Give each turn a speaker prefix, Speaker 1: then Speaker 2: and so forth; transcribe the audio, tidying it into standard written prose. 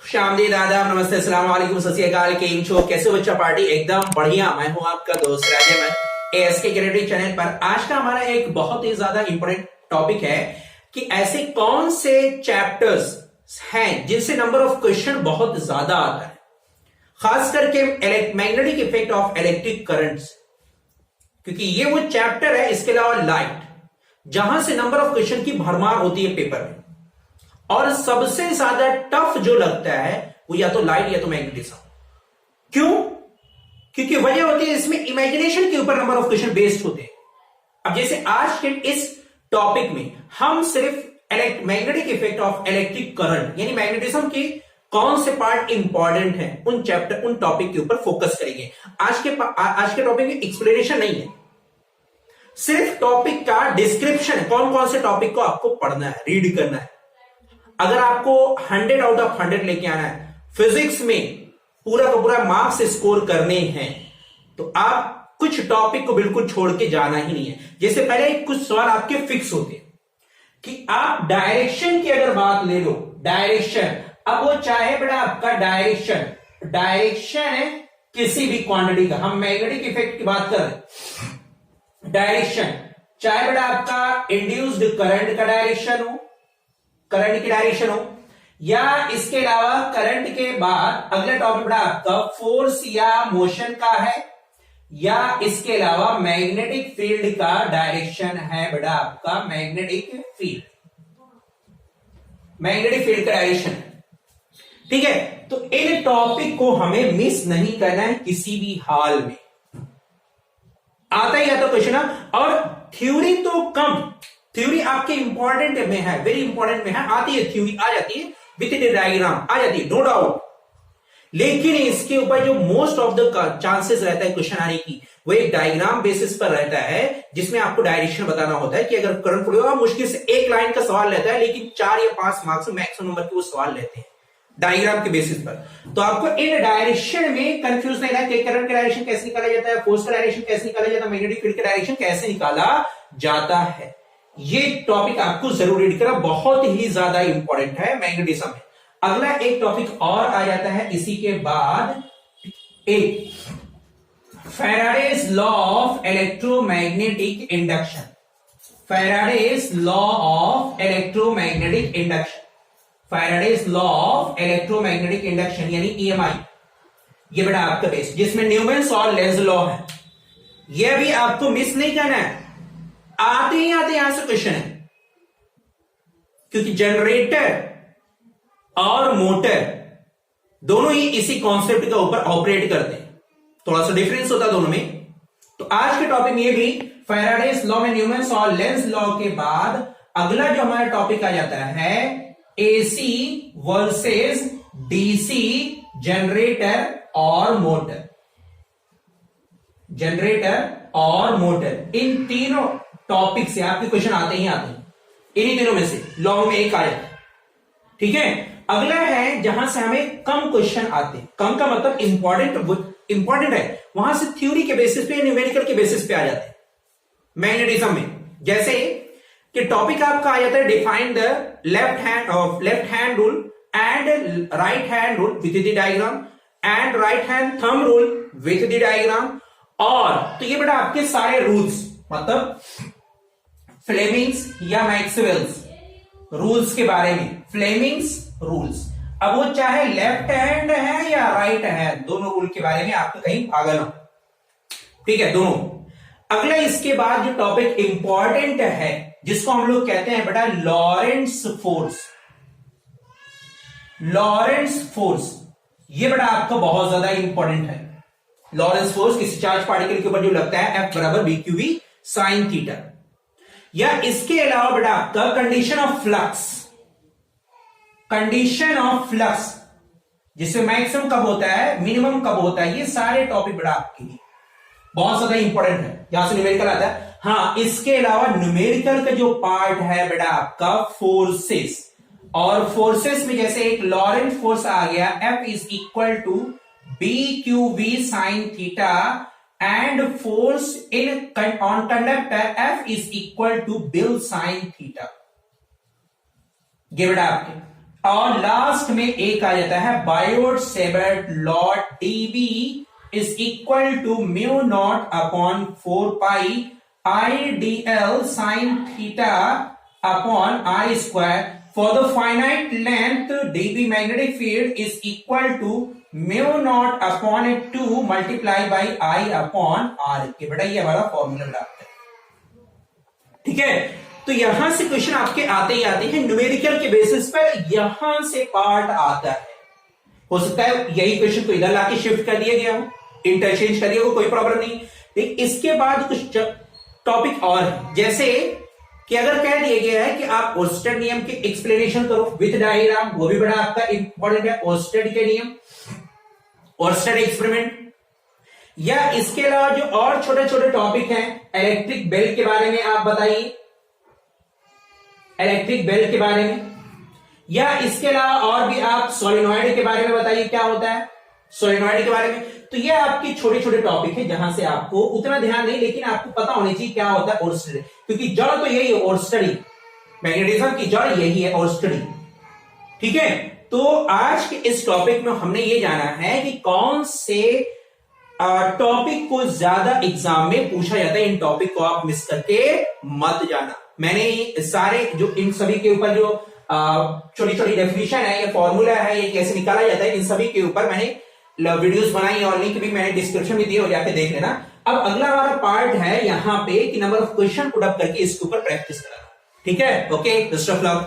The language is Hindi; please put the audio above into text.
Speaker 1: शामदी दादा नमस्ते अस्सलाम वालेकुम सत श्री अकाल केम छो कैसे हो बच्चा पार्टी एकदम बढ़िया। मैं हूं आपका दोस्त राजेमन एएसके क्रिएटिव चैनल पर। आज का हमारा एक बहुत ही ज्यादा इंपॉर्टेंट टॉपिक है कि ऐसे कौन से चैप्टर्स हैं जिनसे नंबर ऑफ क्वेश्चन बहुत ज्यादा आता है, खास करके magnetic effect of electric currents, क्योंकि ये वो चैप्टर है। इसके अलावा लाइट, जहां से नंबर ऑफ क्वेश्चन की भरमार होती है पेपर में, और सबसे ज्यादा टफ जो लगता है वो या तो लाइट या तो मैग्नेटिज्म। क्यों? क्योंकि वजह होती है इसमें इमेजिनेशन के ऊपर नंबर ऑफ क्वेश्चन बेस्ड होते हैं। अब जैसे आज के इस टॉपिक में हम सिर्फ magnetic effect of electric current यानी मैग्नेटिज्म के कौन से पार्ट इंपॉर्टेंट है उन टॉपिक के ऊपर फोकस करेंगे। आज के टॉपिक में एक्सप्लेनेशन नहीं है, सिर्फ टॉपिक का डिस्क्रिप्शन है। कौन कौन से टॉपिक को आपको पढ़ना है, रीड करना है। अगर आपको 100 आउट ऑफ 100 लेके आना है, फिजिक्स में पूरा का पूरा मार्क्स स्कोर करने हैं, तो आप कुछ टॉपिक को बिल्कुल छोड़ के जाना ही नहीं है। जैसे पहले कुछ सवाल आपके फिक्स होते हैं कि आप डायरेक्शन की अगर बात ले लो, डायरेक्शन, अब वो चाहे बेटा आपका डायरेक्शन है किसी भी क्वांटिटी का, हम मैग्नेटिक इफेक्ट की बात कर रहे हैं, डायरेक्शन चाहे बेटा आपका इंड्यूस्ड करंट का डायरेक्शन हो, करंट की डायरेक्शन हो, या इसके अलावा करंट के बाद अगला टॉपिक बेटा आपका फोर्स या मोशन का है, या इसके अलावा मैग्नेटिक फील्ड का डायरेक्शन है बेटा आपका, मैग्नेटिक फील्ड का डायरेक्शन। ठीक है, तो इन टॉपिक को हमें मिस नहीं करना है किसी भी हाल में। आता ही आता क्वेश्चन। और थ्योरी तो कम, थ्योरी आपके इंपॉर्टेंट में है, वेरी इंपॉर्टेंट में है, आती है थ्योरी, आ जाती है विद द डायग्राम, आ जाती है नो डाउट। लेकिन इसके ऊपर जो मोस्ट ऑफ द चांसेस रहता है क्वेश्चन आने की, वो एक डायग्राम बेसिस पर रहता है, जिसमें आपको डायरेक्शन बताना होता है कि अगर करंट फ्लो होगा, मुश्किल से एक लाइन का सवाल रहता है, लेकिन 4 या 5 मार्क्स मैक्सिमम नंबर के वो सवाल रहते हैं डायग्राम के बेसिस पर। तो आपको इन डायरेक्शन में कंफ्यूज नहीं रहना कि करंट का डायरेक्शन कैसे निकाला जाता है, फोर्स का डायरेक्शन कैसे निकाला जाता है, मैग्नेटिक फील्ड का डायरेक्शन कैसे निकाला जाता है। ये टॉपिक आपको जरूर रीड करना, बहुत ही ज्यादा इंपॉर्टेंट है मैग्नेटिज्म में। अगला एक टॉपिक और आ जाता है इसी के बाद, एक Faraday's law of electromagnetic induction. Faraday's law of electromagnetic induction, Faraday's law of electromagnetic induction यानी ईएमआई। ये बेटा आपका बेस, जिसमें न्यूमेन्स और लेंज लॉ है। यह भी आपको मिस नहीं करना है, आते ही आते यहां से क्वेश्चन है, क्योंकि जनरेटर और मोटर दोनों ही इसी कॉन्सेप्ट के ऊपर ऑपरेट करते हैं। थोड़ा सा डिफरेंस होता है दोनों में। तो आज के टॉपिक में ये भी फैराडेज लॉ में न्यूमेन्स और लेंज लॉ के बाद अगला जो हमारा टॉपिक आ जाता है एसी वर्सेस डीसी जनरेटर और मोटर। जनरेटर और मोटर, इन तीनों टॉपिक से आपके क्वेश्चन आते ही आते हैं। इन्हीं तीनों में से लॉ में एक आया, ठीक है। अगला है जहां से हमें कम क्वेश्चन आते हैं, कम का मतलब इंपॉर्टेंट है, वहां से थ्योरी के बेसिस पे, न्यूमेरिकल के बेसिस पे आ जाते हैं मैग्नेटिज्म में। जैसे कि टॉपिक आपका आ जाता है define the left hand rule and right hand rule with the diagram and right hand thumb rule with the diagram. और तो ये बेटा आपके सारे रूल्स, मतलब फ्लेमिंग्स या मैक्सवेल्स रूल्स के बारे में, फ्लेमिंग्स रूल्स। अब वो चाहे लेफ्ट हैंड है या राइट है, दोनों रूल के बारे में आपको कहीं भागा ना, ठीक है, दोनों। अगला इसके बाद जो टॉपिक इंपॉर्टेंट है, जिसको हम लोग कहते हैं बेटा लॉरेंट्ज फोर्स। लॉरेंट्ज फोर्स ये बेटा आपका बहुत ज्यादा इंपॉर्टेंट है। लॉरेंट्ज फोर्स किसी चार्ज पार्टिकल के ऊपर जो लगता है F बराबर BQV साइन थीटा। या इसके अलावा बेटा आपका condition of flux, condition of flux, जिसमें मैक्सिमम कब होता है, मिनिमम कब होता है, ये सारे टॉपिक बेटा आपके लिए बहुत ज्यादा इंपॉर्टेंट है। यहां से न्यूमेरिकल आता है। हाँ, इसके अलावा न्यूमेरिकल का जो पार्ट है बेटा आपका फोर्सेस, और फोर्सेस में जैसे एक लॉरेंट फोर्स आ गया, F is equal to BQV sine theta and force on conductor F is equal to Bill sin theta। ये बेटा आपके और लास्ट में एक आ जाता है Biot Savart law dB is equal to mu naught upon 4 pi I d l sine theta upon I square for the finite length dB magnetic field is equal to mu naught upon 2 multiply by I upon r के। बेटा ये हमारा फॉर्मूला बनाते हैं, ठीक है। तो यहां से क्वेश्चन आपके आते ही आते हैं न्यूमेरिकल के बेसिस पर, यहां से पार्ट आता है। हो सकता है यही क्वेश्चन को इधर लाके शिफ्ट कर दिया गया हो, इंटरचेंज कर दिया हो, कोई प्रॉब्लम नहीं। लेकिन इसके बाद कुछ टॉपिक और है, जैसे कि अगर कह दिया गया है कि आप ओर्स्टेड नियम के एक्सप्लेनेशन करो विद डायग्राम, वो भी बड़ा आपका इंपॉर्टेंट है। ओर्स्टेड के नियम, ओर्स्टेड एक्सपेरिमेंट, या इसके अलावा जो और छोटे छोटे टॉपिक हैं, इलेक्ट्रिक बेल के बारे में आप बताइए, इलेक्ट्रिक बेल के बारे में, या इसके अलावा और भी आप सोलेनॉइड के बारे में बताइए क्या होता है सोलेनॉइड के बारे में। तो ये आपके छोटे छोटे टॉपिक है जहां से आपको उतना ध्यान नहीं, लेकिन आपको पता होनी चाहिए क्या होता है ओर्स्टेड, क्योंकि जड़ तो यही है ओर्स्टेड, मैग्नेटिज्म की जड़ यही है ओर्स्टेड, ठीक है। तो आज के इस टॉपिक में हमने ये जाना है कि कौन से टॉपिक को ज्यादा एग्जाम में पूछा जाता है। इन टॉपिक को आप मिस करके मत जाना। मैंने सारे जो इन सभी के ऊपर जो छोटी छोटी डेफिनेशन है या फॉर्मूला है, ये कैसे निकाला जाता है, इन सभी के ऊपर मैंने वीडियोस बनाई और लिंक भी मैंने डिस्क्रिप्शन में दिए, हो जाके देख लेना। अब अगला हमारा पार्ट है यहाँ पे कि number of question put up करके इसके ऊपर प्रैक्टिस कराना, ठीक है। Okay, best of luck.